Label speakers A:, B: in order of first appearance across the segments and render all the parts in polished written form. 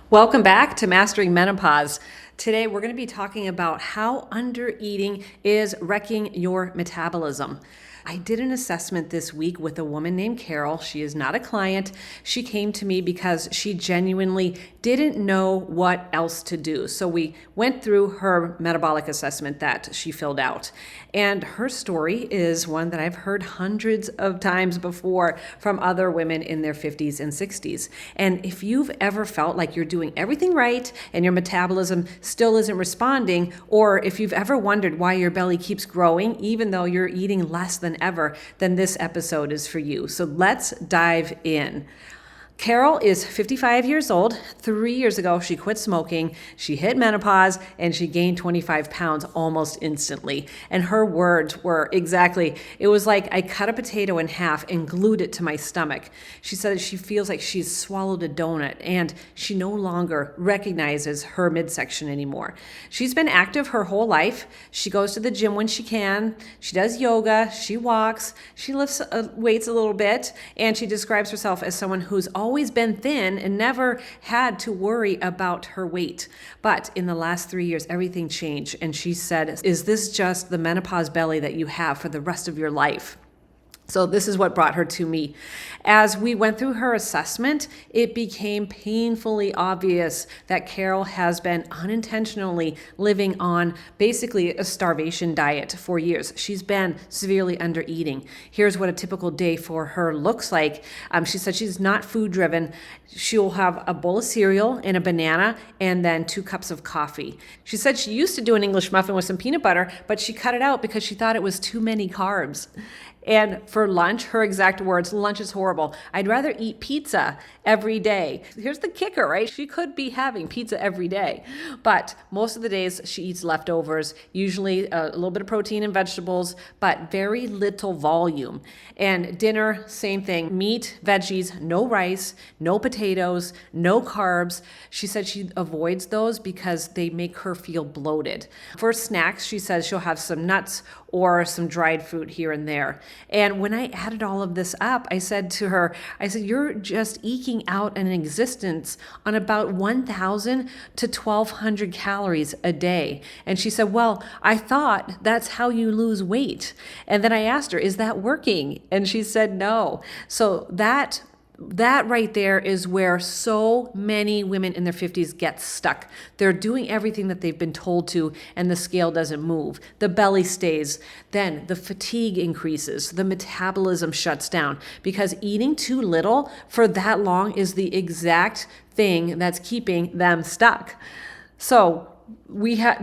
A: Welcome back to Mastering Menopause. Today we're going to be talking about how undereating is wrecking your metabolism. I did an assessment this week with a woman named Carol. She is not a client. She came to me because she genuinely didn't know what else to do. So we went through her metabolic assessment that she filled out. And her story is one that I've heard hundreds of times before from other women in their 50s and 60s. And if you've ever felt like you're doing everything right and your metabolism still isn't responding, or if you've ever wondered why your belly keeps growing even though you're eating less than ever, then this episode is for you. So let's dive in. Carol is 55 years old. 3 years ago, she quit smoking, she hit menopause, and she gained 25 pounds almost instantly. And her words were exactly, it was like I cut a potato in half and glued it to my stomach. She said she feels like she's swallowed a donut and she no longer recognizes her midsection anymore. She's been active her whole life. She goes to the gym when she can. She does yoga, she walks, she lifts weights a little bit, and she describes herself as someone who's always been thin and never had to worry about her weight. But in the last 3 years, everything changed. And she said, is this just the menopause belly that you have for the rest of your life? So this is what brought her to me. As we went through her assessment, it became painfully obvious that Carol has been unintentionally living on basically a starvation diet for years. She's been severely under eating. Here's what a typical day for her looks like. She said she's not food driven. She'll have a bowl of cereal and a banana and then 2 cups of coffee. She said she used to do an English muffin with some peanut butter, but she cut it out because she thought it was too many carbs. And for lunch, her exact words, lunch is horrible. I'd rather eat pizza every day. Here's the kicker, right? She could be having pizza every day, but most of the days she eats leftovers, usually a little bit of protein and vegetables, but very little volume. And dinner, same thing, meat, veggies, no rice, no potatoes, no carbs. She said she avoids those because they make her feel bloated. For snacks, she says she'll have some nuts or some dried fruit here and there. And when I added all of this up, I said to her, you're just eking out an existence on about 1,000 to 1,200 calories a day. And she said, well, I thought that's how you lose weight. And then I asked her, is that working? And she said, no. So that right there is where so many women in their 50s get stuck. They're doing everything that they've been told to, and the scale doesn't move. The belly stays. Then the fatigue increases. The metabolism shuts down because eating too little for that long is the exact thing that's keeping them stuck. So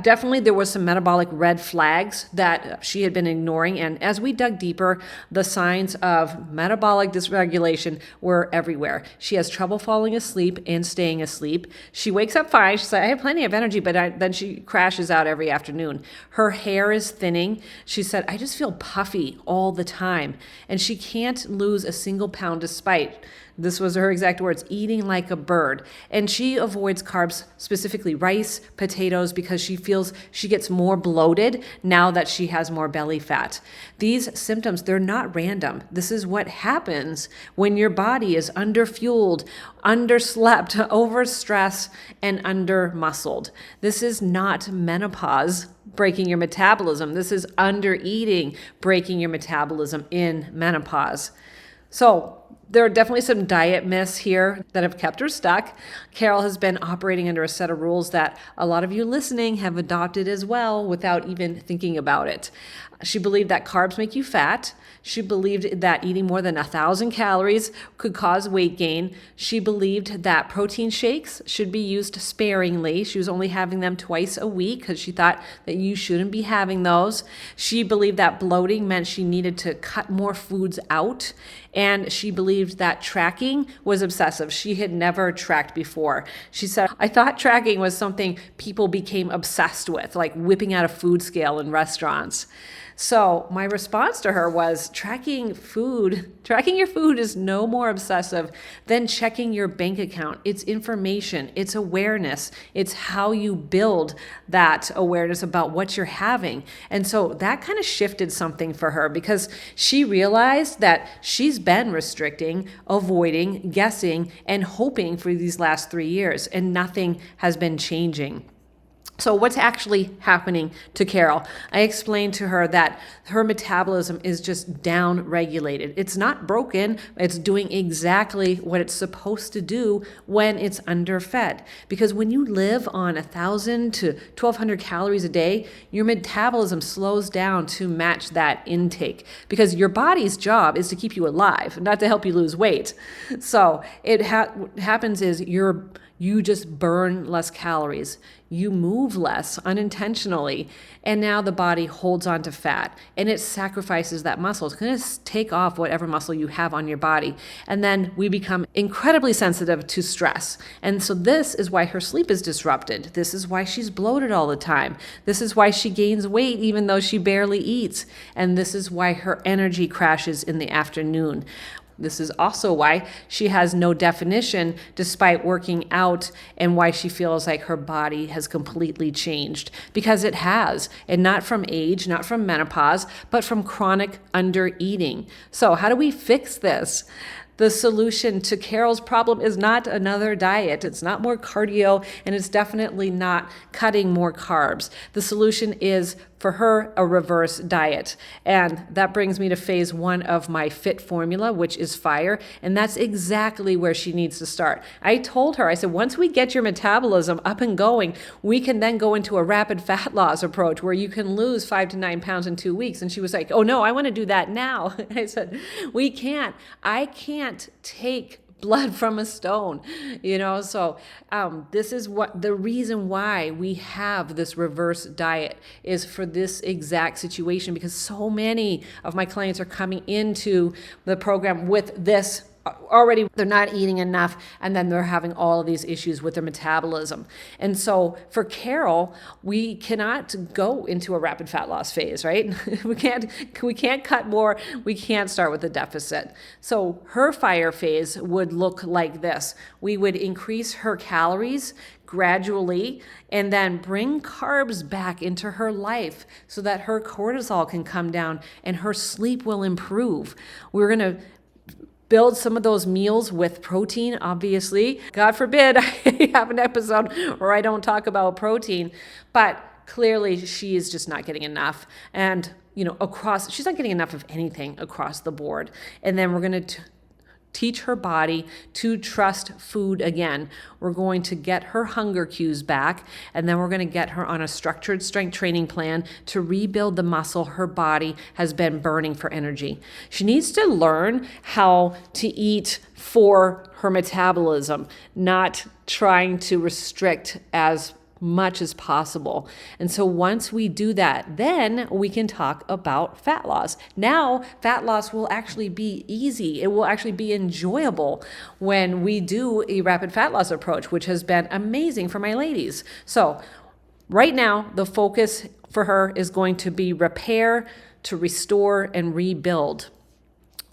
A: definitely there was some metabolic red flags that she had been ignoring. And as we dug deeper, the signs of metabolic dysregulation were everywhere. She has trouble falling asleep and staying asleep. She wakes up fine. She said, I have plenty of energy, but then she crashes out every afternoon. Her hair is thinning. She said, I just feel puffy all the time. And she can't lose a single pound despite, this was her exact words, eating like a bird. And she avoids carbs, specifically rice, potatoes, because she feels she gets more bloated now that she has more belly fat. These symptoms, they're not random. This is what happens when your body is underfueled, underslept, overstressed, and undermuscled. This is not menopause breaking your metabolism. This is undereating breaking your metabolism in menopause. So there are definitely some diet myths here that have kept her stuck. Carol has been operating under a set of rules that a lot of you listening have adopted as well without even thinking about it. She believed that carbs make you fat. She believed that eating more than 1,000 calories could cause weight gain. She believed that protein shakes should be used sparingly. She was only having them twice a week because she thought that you shouldn't be having those. She believed that bloating meant she needed to cut more foods out. And she believed that tracking was obsessive. She had never tracked before. She said, I thought tracking was something people became obsessed with, like whipping out a food scale in restaurants. So my response to her was tracking your food is no more obsessive than checking your bank account. It's information, it's awareness, it's how you build that awareness about what you're having. And so that kind of shifted something for her because she realized that she's been restricting, avoiding, guessing, and hoping for these last 3 years, and nothing has been changing. So what's actually happening to Carol? I explained to her that her metabolism is just down regulated. It's not broken. It's doing exactly what it's supposed to do when it's underfed. Because when you live on 1,000 to 1,200 calories a day, your metabolism slows down to match that intake because your body's job is to keep you alive, not to help you lose weight. So what happens is you just burn less calories. You move less unintentionally, and now the body holds on to fat and it sacrifices that muscle. It's going to take off whatever muscle you have on your body. And then we become incredibly sensitive to stress. And so this is why her sleep is disrupted. This is why she's bloated all the time. This is why she gains weight even though she barely eats. And this is why her energy crashes in the afternoon. This is also why she has no definition despite working out, and why she feels like her body has completely changed, because it has, and not from age, not from menopause, but from chronic undereating. So how do we fix this? The solution to Carol's problem is not another diet. It's not more cardio, and it's definitely not cutting more carbs. The solution is, for her, a reverse diet. And that brings me to phase 1 of my FIT formula, which is FIRE. And that's exactly where she needs to start. I told her, I said, once we get your metabolism up and going, we can then go into a rapid fat loss approach where you can lose 5 to 9 pounds in 2 weeks. And she was like, oh no, I want to do that now. I said, we can't. I can't take blood from a stone, so this is what the reason why we have this reverse diet is, for this exact situation, because so many of my clients are coming into the program with this already. They're not eating enough, and then they're having all of these issues with their metabolism. And so for Carol, we cannot go into a rapid fat loss phase, right? we can't cut more. We can't start with a deficit. So her FIRE phase would look like this. We would increase her calories gradually and then bring carbs back into her life so that her cortisol can come down and her sleep will improve. We're going to build some of those meals with protein, obviously. God forbid I have an episode where I don't talk about protein, but clearly she is just not getting enough. And, she's not getting enough of anything across the board. And then we're going to teach her body to trust food again. We're going to get her hunger cues back, and then we're going to get her on a structured strength training plan to rebuild the muscle her body has been burning for energy. She needs to learn how to eat for her metabolism, not trying to restrict as much as possible. And so once we do that, then we can talk about fat loss. Now, fat loss will actually be easy. It will actually be enjoyable when we do a rapid fat loss approach, which has been amazing for my ladies. So right now, the focus for her is going to be repair, to restore, and rebuild.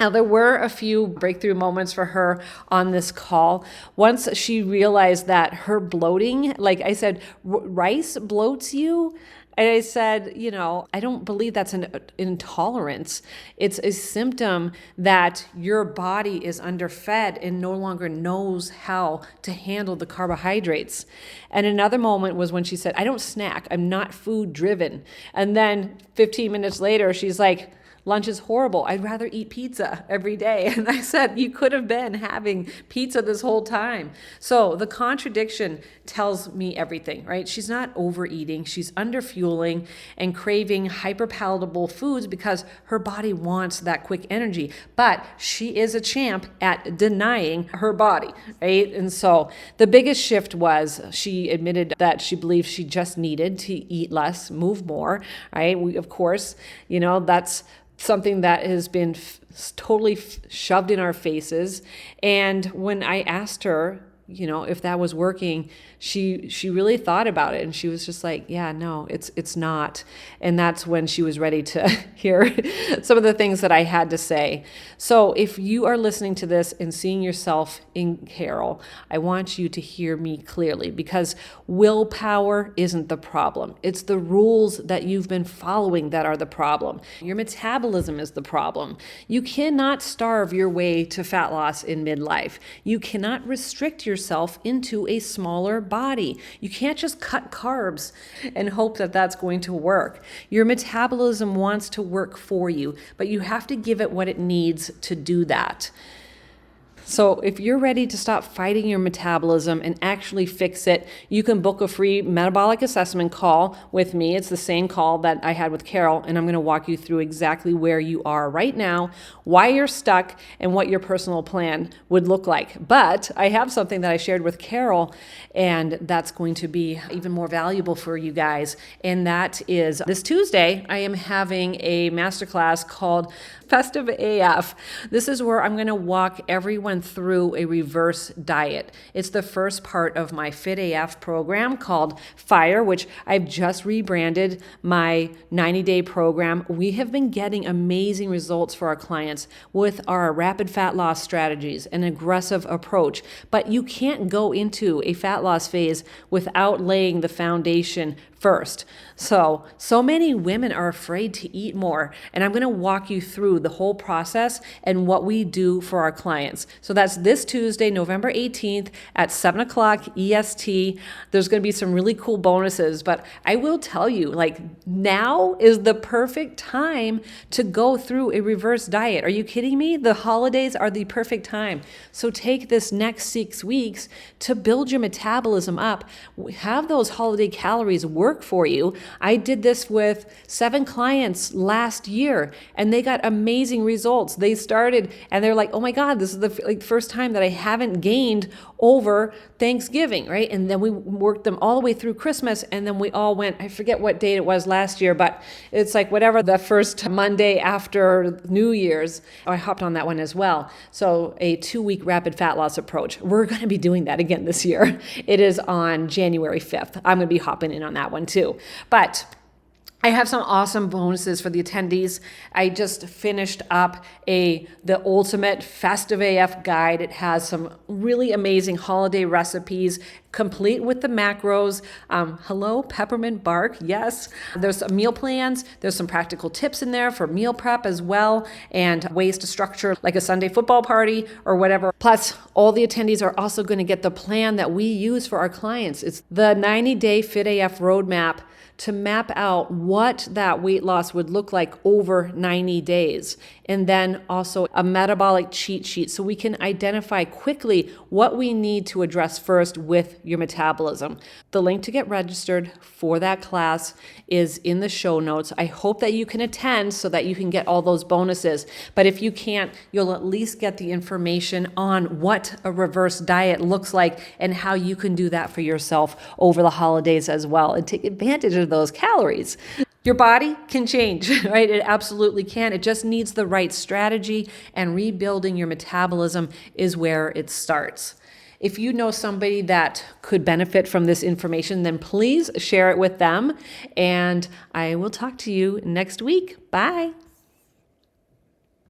A: Now, there were a few breakthrough moments for her on this call. Once she realized that her bloating, like I said, rice bloats you. And I said, I don't believe that's an intolerance. It's a symptom that your body is underfed and no longer knows how to handle the carbohydrates. And another moment was when she said, I don't snack. I'm not food driven. And then 15 minutes later, she's like, lunch is horrible. I'd rather eat pizza every day. And I said, you could have been having pizza this whole time. So the contradiction tells me everything, right? She's not overeating. She's underfueling and craving hyperpalatable foods because her body wants that quick energy. But she is a champ at denying her body, right? And so the biggest shift was she admitted that she believed she just needed to eat less, move more, right? Of course, that's something that has been totally shoved in our faces. And when I asked her, if that was working, she really thought about it, and she was just like, yeah, no, it's not. And that's when she was ready to hear some of the things that I had to say. So if you are listening to this and seeing yourself in Carol, I want you to hear me clearly, because willpower isn't the problem. It's the rules that you've been following that are the problem. Your metabolism is the problem. You cannot starve your way to fat loss in midlife. You cannot restrict yourself into a smaller body. You can't just cut carbs and hope that that's going to work. Your metabolism wants to work for you, but you have to give it what it needs to do that. So if you're ready to stop fighting your metabolism and actually fix it, you can book a free metabolic assessment call with me. It's the same call that I had with Carol, and I'm going to walk you through exactly where you are right now, why you're stuck, and what your personal plan would look like. But I have something that I shared with Carol, and that's going to be even more valuable for you guys. And that is this Tuesday, I am having a masterclass called Festive AF. This is where I'm going to walk everyone through a reverse diet. It's the first part of my Fit AF program called Fire, which I've just rebranded my 90-day program. We have been getting amazing results for our clients with our rapid fat loss strategies, an aggressive approach. But you can't go into a fat loss phase without laying the foundation first. So many women are afraid to eat more, and I'm going to walk you through the whole process and what we do for our clients. So that's this Tuesday, November 18th at 7 o'clock EST. There's going to be some really cool bonuses, but I will tell you, like, now is the perfect time to go through a reverse diet. Are you kidding me? The holidays are the perfect time. So take this next 6 weeks to build your metabolism up. Have those holiday calories work for you. I did this with 7 clients last year, and they got amazing results. They started and they're like, oh my God, this is the first time that I haven't gained over Thanksgiving, right? And then we worked them all the way through Christmas, and then we all went, I forget what date it was last year, but it's like whatever, the first Monday after New Year's, I hopped on that one as well. So a 2-week rapid fat loss approach. We're going to be doing that again this year. It is on January 5th. I'm going to be hopping in on that one too. But I have some awesome bonuses for the attendees. I just finished up the ultimate Festive AF guide. It has some really amazing holiday recipes, complete with the macros. Hello, peppermint bark. Yes. There's some meal plans. There's some practical tips in there for meal prep as well, and ways to structure like a Sunday football party or whatever. Plus, all the attendees are also going to get the plan that we use for our clients. It's the 90-day Fit AF roadmap to map out what that weight loss would look like over 90 days. And then also a metabolic cheat sheet so we can identify quickly what we need to address first with your metabolism. The link to get registered for that class is in the show notes. I hope that you can attend so that you can get all those bonuses. But if you can't, you'll at least get the information on what a reverse diet looks like and how you can do that for yourself over the holidays as well and take advantage of those calories. Your body can change, right? It absolutely can. It just needs the right strategy, and rebuilding your metabolism is where it starts. If you know somebody that could benefit from this information, then please share it with them, and I will talk to you next week. Bye.